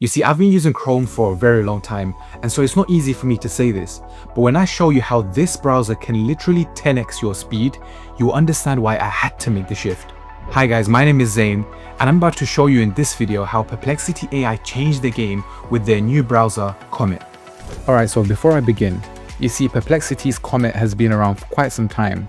You see, I've been using Chrome for a very long time, and so it's not easy for me to say this, but when I show you how this browser can literally 10x your speed, you'll understand why I had to make the shift. Hi guys, my name is Zain, and I'm about to show you in this video how Perplexity AI changed the game with their new browser, Comet. Alright, so before I begin, you see Perplexity's Comet has been around for quite some time,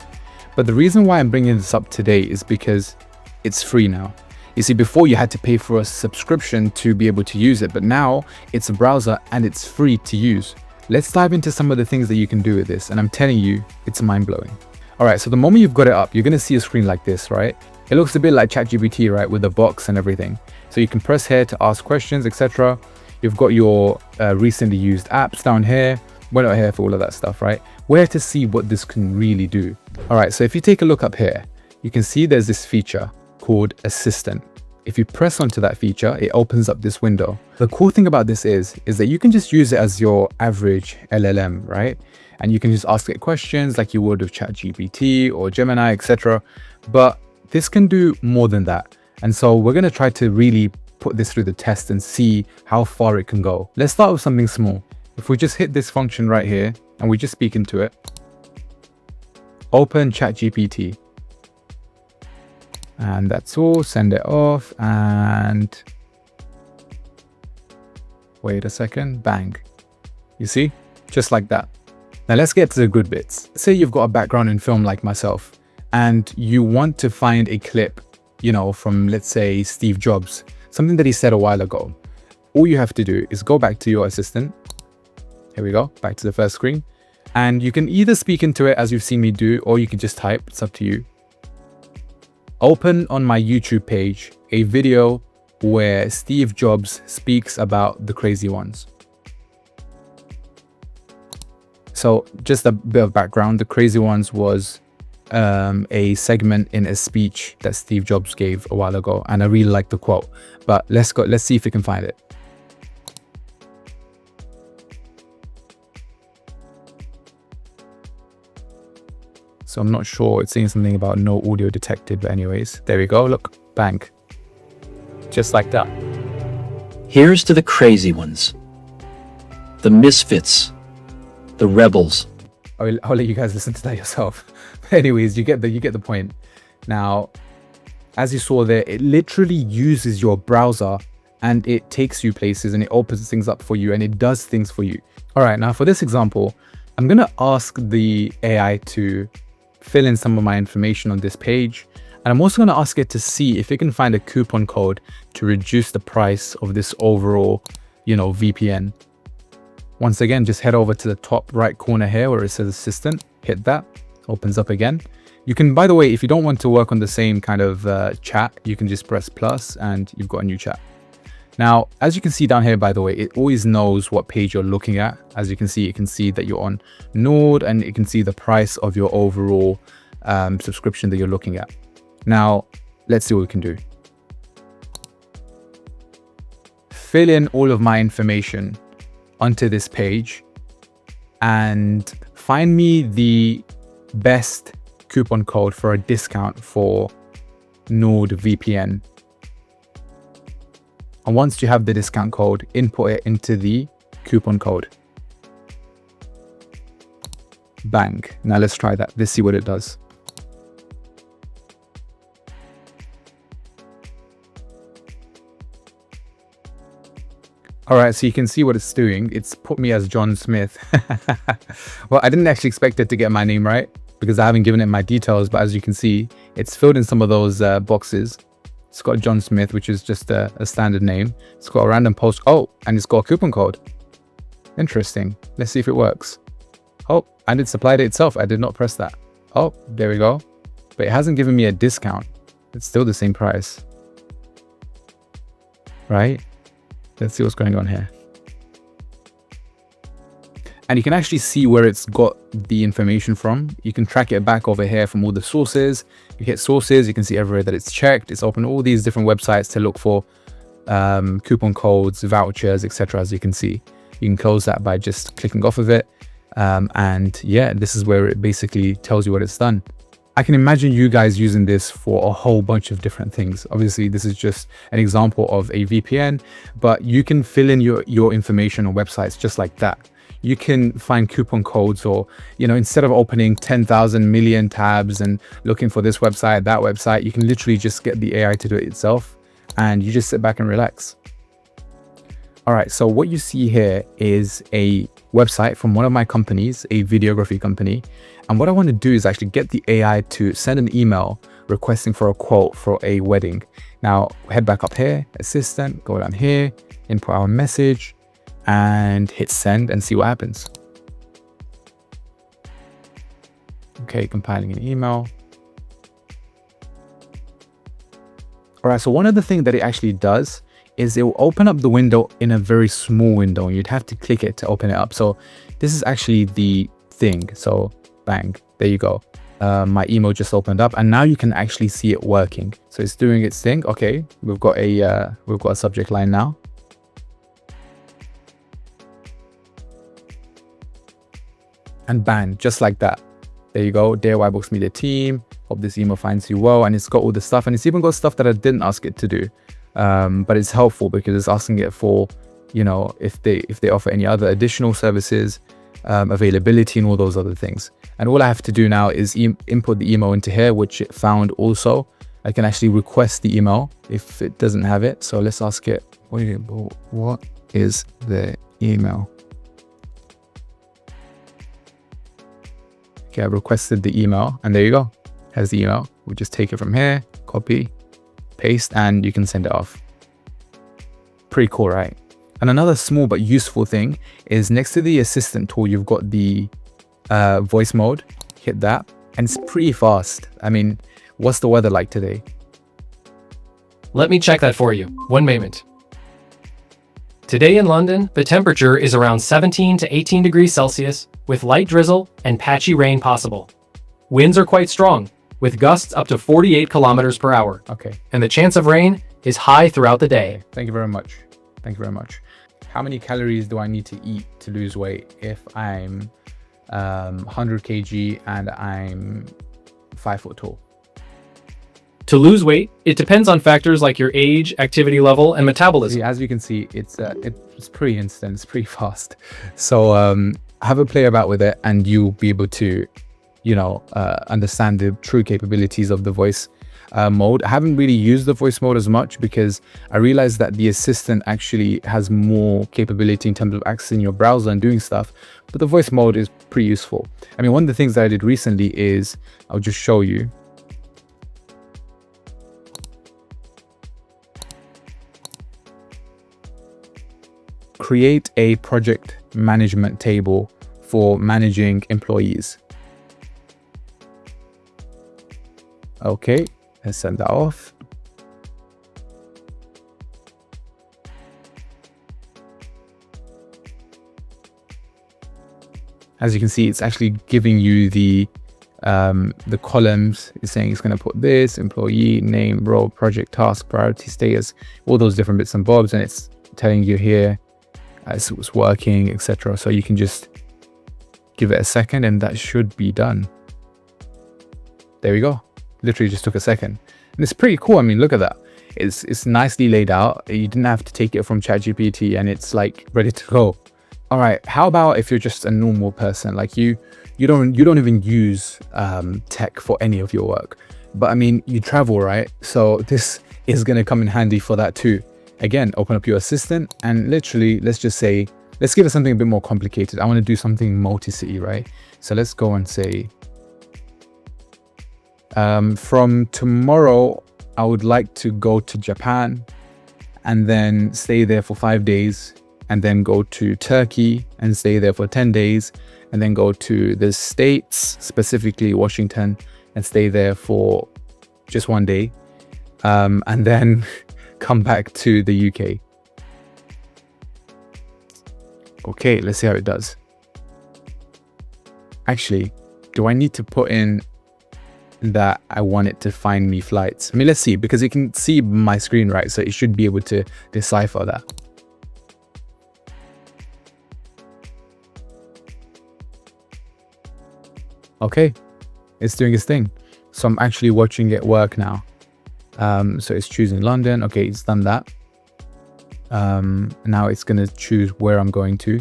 but the reason why I'm bringing this up today is because it's free now. You see, before you had to pay for a subscription to be able to use it, but now it's a browser and it's free to use. Let's dive into some of the things that you can do with this, and I'm telling you, it's mind-blowing. All right, so the moment you've got it up, you're gonna see a screen like this, right? It looks a bit like ChatGPT, right, with the box and everything. So you can press here to ask questions, etc. You've got your recently used apps down here. We're not here for all of that stuff, right? Where to see what this can really do. All right, so if you take a look up here, you can see there's this feature called Assistant. If you press onto that feature, it opens up this window. The cool thing about this is that you can just use it as your average LLM, right? And you can just ask it questions like you would with ChatGPT or Gemini, etc. But this can do more than that. And so we're gonna try to really put this through the test and see how far it can go. Let's start with something small. If we just hit this function right here and we just speak into it, open ChatGPT. And that's all, send it off and wait a second, bang. You see, just like that. Now let's get to the good bits. Say you've got a background in film like myself and you want to find a clip, you know, from let's say Steve Jobs, something that he said a while ago. All you have to do is go back to your assistant. Here we go, back to the first screen. And you can either speak into it as you've seen me do, or you can just type, it's up to you. Open on my YouTube page a video where Steve Jobs speaks about the crazy ones. So just a bit of background, the crazy ones was a segment in a speech that Steve Jobs gave a while ago, and I really like the quote. But let's see if we can find it. So I'm not sure, it's saying something about no audio detected, but anyways, there we go, look, bang. Just like that. Here's to the crazy ones, the misfits, the rebels. I'll let you guys listen to that yourself. But anyways, you get the point. Now, as you saw there, it literally uses your browser and it takes you places and it opens things up for you and it does things for you. All right, now for this example, I'm gonna ask the AI to fill in some of my information on this page. And I'm also going to ask it to see if it can find a coupon code to reduce the price of this overall, VPN. Once again, just head over to the top right corner here where it says Assistant, hit that, opens up again. You can, by the way, if you don't want to work on the same kind of chat, you can just press plus and you've got a new chat. Now, as you can see down here, by the way, it always knows what page you're looking at. As you can see, it can see that you're on Nord and it can see the price of your overall subscription that you're looking at. Now, let's see what we can do. Fill in all of my information onto this page and find me the best coupon code for a discount for NordVPN. And once you have the discount code, input it into the coupon code. Bang. Now let's try that. Let's see what it does. All right, so you can see what it's doing. It's put me as John Smith. Well, I didn't actually expect it to get my name right because I haven't given it my details, but as you can see, it's filled in some of those boxes. It's got John Smith, which is just a standard name. It's got a random post. Oh, and it's got a coupon code. Interesting. Let's see if it works. Oh, and it supplied it itself. I did not press that. Oh, there we go. But it hasn't given me a discount. It's still the same price. Right? Let's see what's going on here. And you can actually see where it's got the information from. You can track it back over here from all the sources. You hit sources, you can see everywhere that it's checked. It's opened all these different websites to look for coupon codes, vouchers, etc. As you can see, you can close that by just clicking off of it. And yeah, this is where it basically tells you what it's done. I can imagine you guys using this for a whole bunch of different things. Obviously, this is just an example of a VPN, but you can fill in your information on websites just like that. You can find coupon codes, or, instead of opening 10,000 million tabs and looking for this website, that website, you can literally just get the AI to do it itself, and you just sit back and relax. All right, so what you see here is a website from one of my companies, a videography company. And what I want to do is actually get the AI to send an email requesting for a quote for a wedding. Now, head back up here, assistant, go down here, input our message, and hit send and see what happens. Okay, compiling an email. All right, so one of the things that it actually does is it will open up the window in a very small window, and you'd have to click it to open it up. So this is actually the thing. So bang, there you go. My email just opened up, and now you can actually see it working. So it's doing its thing. Okay, we've got a subject line now. And bang, just like that. There you go. Dear Y Books Media team, hope this email finds you well. And it's got all the stuff, and it's even got stuff that I didn't ask it to do. But it's helpful because it's asking it for, if they offer any other additional services, availability, and all those other things. And all I have to do now is input the email into here, which it found also. I can actually request the email if it doesn't have it. So let's ask it, what is the email? Okay, I requested the email, and there you go. Here's the email. We'll just take it from here, copy, paste, and you can send it off. Pretty cool, right? And another small but useful thing is next to the assistant tool, you've got the voice mode. Hit that, and it's pretty fast. I mean, what's the weather like today? Let me check that for you. 1 moment. Today in London, the temperature is around 17 to 18 degrees Celsius, with light drizzle and patchy rain possible. Winds are quite strong, with gusts up to 48 kilometers per hour. Okay. And the chance of rain is high throughout the day. Thank you very much. Thank you very much. How many calories do I need to eat to lose weight if I'm 100 kg and I'm 5 foot tall? To lose weight, it depends on factors like your age, activity level, and metabolism. As you can see, it's pretty instant, it's pretty fast. So have a play about with it, and you'll be able to, understand the true capabilities of the voice mode. I haven't really used the voice mode as much because I realized that the assistant actually has more capability in terms of accessing your browser and doing stuff, but the voice mode is pretty useful. I mean, one of the things that I did recently is, I'll just show you. Create a project management table for managing employees. Okay, let's send that off. As you can see, it's actually giving you the columns. It's saying it's going to put this, employee, name, role, project, task, priority, status, all those different bits and bobs, and it's telling you here as it was working, etc. So you can just give it a second and that should be done. There we go. Literally just took a second. And it's pretty cool. I mean, look at that. It's nicely laid out. You didn't have to take it from ChatGPT and it's like ready to go. All right, how about if you're just a normal person, like you don't even use tech for any of your work, but I mean, you travel, right? So this is going to come in handy for that too. Again, open up your assistant and literally, let's just say, let's give it something a bit more complicated. I want to do something multi-city, right? So let's go and say, from tomorrow, I would like to go to Japan and then stay there for 5 days, and then go to Turkey and stay there for 10 days, and then go to the States, specifically Washington, and stay there for just 1 day, and then come back to the UK. Okay, let's see how it does. Actually, do I need to put in that I want it to find me flights? I mean, let's see, because you can see my screen, right? So it should be able to decipher that. Okay, it's doing its thing. So I'm actually watching it work now. So it's choosing London. Okay, it's done that. Now it's going to choose where I'm going to.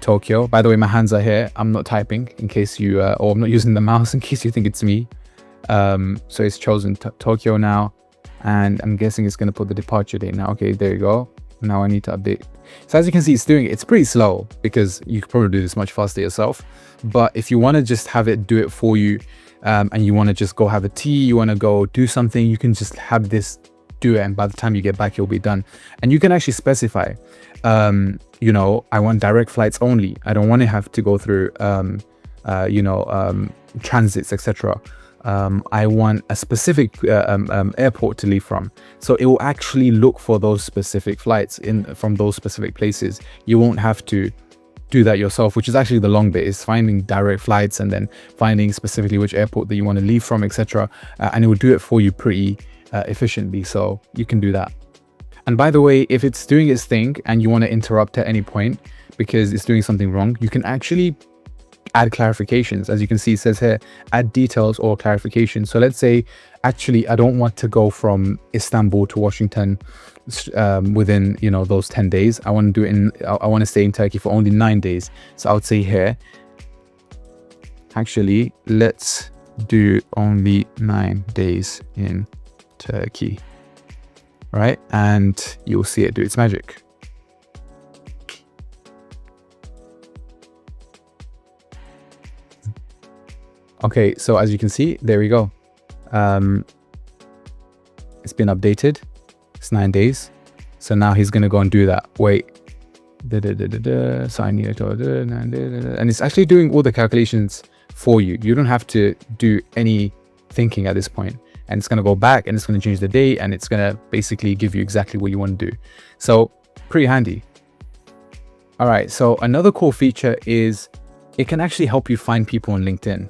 Tokyo. By the way, my hands are here. I'm not typing in case you, or I'm not using the mouse in case you think it's me. So it's chosen Tokyo now, and I'm guessing it's going to put the departure date now. Okay, there you go. Now I need to update. So as you can see, it's doing it. It's pretty slow because you could probably do this much faster yourself. But if you want to just have it do it for you, and you want to just go have a tea, you want to go do something, you can just have this do it, and by the time you get back, you'll be done. And you can actually specify, you know, I want direct flights only. I don't want to have to go through, transits, etc. I want a specific airport to leave from. So it will actually look for those specific flights from those specific places. You won't have to do that yourself, which is actually the long bit, is finding direct flights and then finding specifically which airport that you want to leave from, etc. And it will do it for you pretty efficiently. So you can do that. And by the way, if it's doing its thing and you want to interrupt at any point because it's doing something wrong, you can actually add clarifications. As you can see, it says here, add details or clarification. So let's say, actually, I don't want to go from Istanbul to Washington within, you know, those 10 days. I want to do it I want to stay in Turkey for only 9 days. So I would say here, actually, let's do only 9 days in Turkey. Right? And you'll see it do its magic. Okay, so as you can see, there we go. It's been updated. It's 9 days. So now he's going to go and do that. Wait. So I need to do, and it's actually doing all the calculations for you. You don't have to do any thinking at this point. And it's going to go back and it's going to change the date and it's going to basically give you exactly what you want to do. So pretty handy. All right. So another cool feature is it can actually help you find people on LinkedIn,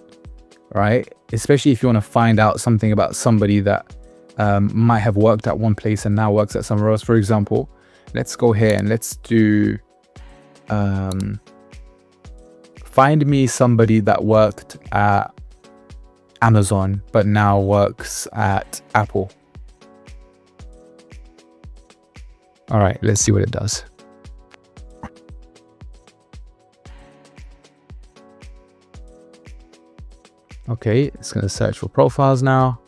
right? Especially if you want to find out something about somebody that might have worked at one place and now works at somewhere else. For example, let's go here and let's do, find me somebody that worked at Amazon but now works at Apple. All right, let's see what it does. Okay, it's going to search for profiles now.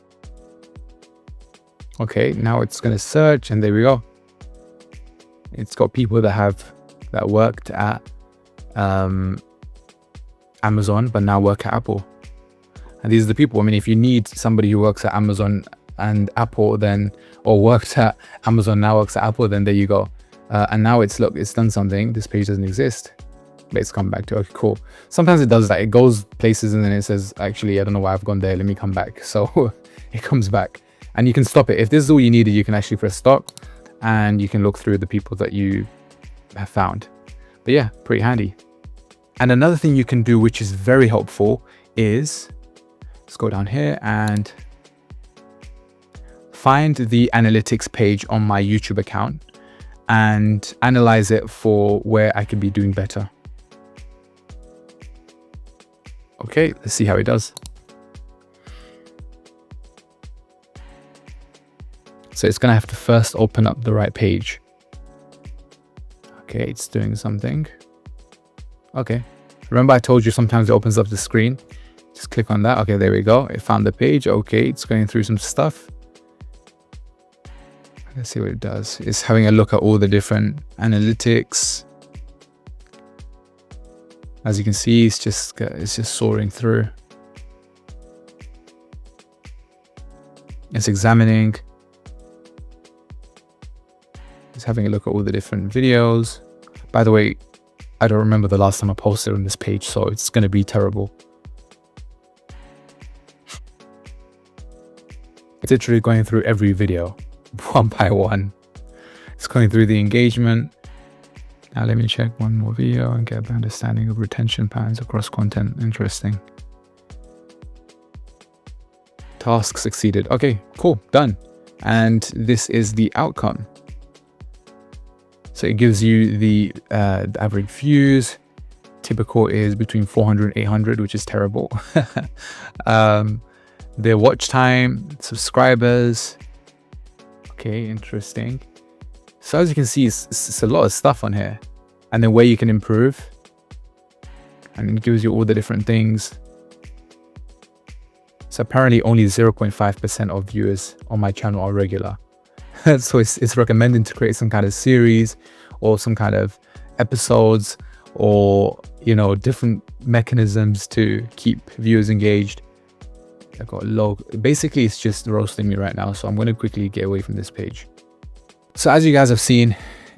Okay, now it's going to search and there we go. It's got people that worked at Amazon but now work at Apple. And these are the people. I mean, if you need somebody who works at Amazon and Apple, then, or worked at Amazon, now works at Apple, then there you go. And now it's done something. This page doesn't exist, but it's come back to, okay, cool. Sometimes it does that. It goes places and then it says, actually, I don't know why I've gone there. Let me come back. So it comes back and you can stop it. If this is all you needed, you can actually press stop and you can look through the people that you have found. But yeah, pretty handy. And another thing you can do, which is very helpful, is let's go down here and find the analytics page on my YouTube account and analyze it for where I could be doing better. Okay, let's see how it does. So it's gonna have to first open up the right page. Okay, it's doing something. Okay, remember I told you sometimes it opens up the screen. Just click on that. Okay, there we go. It found the page. Okay, it's going through some stuff. Let's see what it does. It's having a look at all the different analytics. As you can see, it's just soaring through. It's examining. It's having a look at all the different videos. By the way, I don't remember the last time I posted on this page, so it's going to be terrible. It's literally going through every video one by one. It's going through the engagement. Now let me check one more video and get the understanding of retention patterns across content. Interesting. Task succeeded. Okay, cool, done. And this is the outcome. So it gives you the average views. Typical is between 400 and 800, which is terrible. their watch time, subscribers. Okay, interesting. So as you can see, it's a lot of stuff on here, and then where you can improve, and it gives you all the different things. So apparently only 0.5% of viewers on my channel are regular. So it's recommending to create some kind of series or some kind of episodes, or, you know, different mechanisms to keep viewers engaged. I got low. Basically, it's just roasting me right now. So I'm going to quickly get away from this page. So as you guys have seen,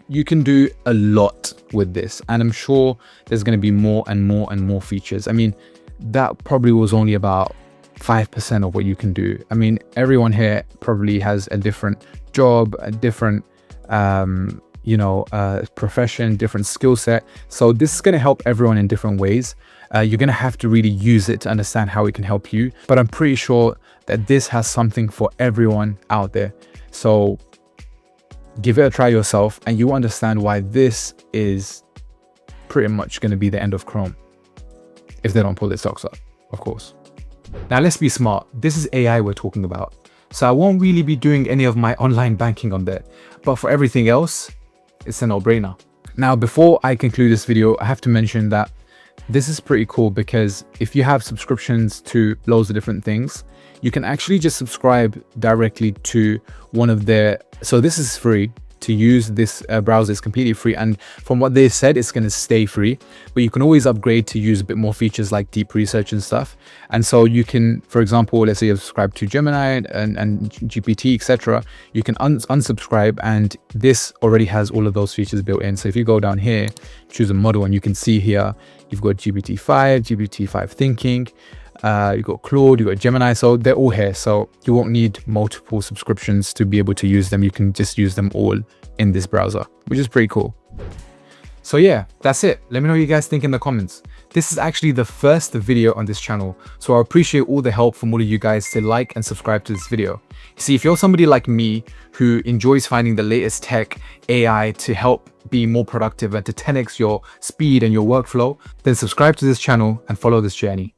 you can do a lot with this, and I'm sure there's going to be more and more and more features. I mean, that probably was only about 5% of what you can do. I mean, everyone here probably has a different job, a different profession, different skill set. So this is going to help everyone in different ways. You're going to have to really use it to understand how it can help you, but I'm pretty sure that this has something for everyone out there. So give it a try yourself, and you understand why this is pretty much going to be the end of Chrome, if they don't pull their socks up, of course. Now let's be smart. This is AI we're talking about. So I won't really be doing any of my online banking on there, but for everything else, it's a no-brainer. Now, before I conclude this video, I have to mention that this is pretty cool, because if you have subscriptions to loads of different things, you can actually just subscribe directly to one of their, so this is free to use. This browser is completely free, and from what they said, it's going to stay free, but you can always upgrade to use a bit more features like deep research and stuff. And so you can, for example, let's say you subscribe to Gemini and GPT, etc. You can unsubscribe, and this already has all of those features built in. So if you go down here, choose a model, and you can see here you've got GPT-5 thinking, you've got Claude, you've got Gemini, so they're all here. So you won't need multiple subscriptions to be able to use them. You can just use them all in this browser, which is pretty cool. So yeah, that's it. Let me know what you guys think in the comments. This is actually the first video on this channel, so I appreciate all the help from all of you guys to like and subscribe to this video. See, if you're somebody like me who enjoys finding the latest tech, AI to help be more productive and to 10x your speed and your workflow, then subscribe to this channel and follow this journey.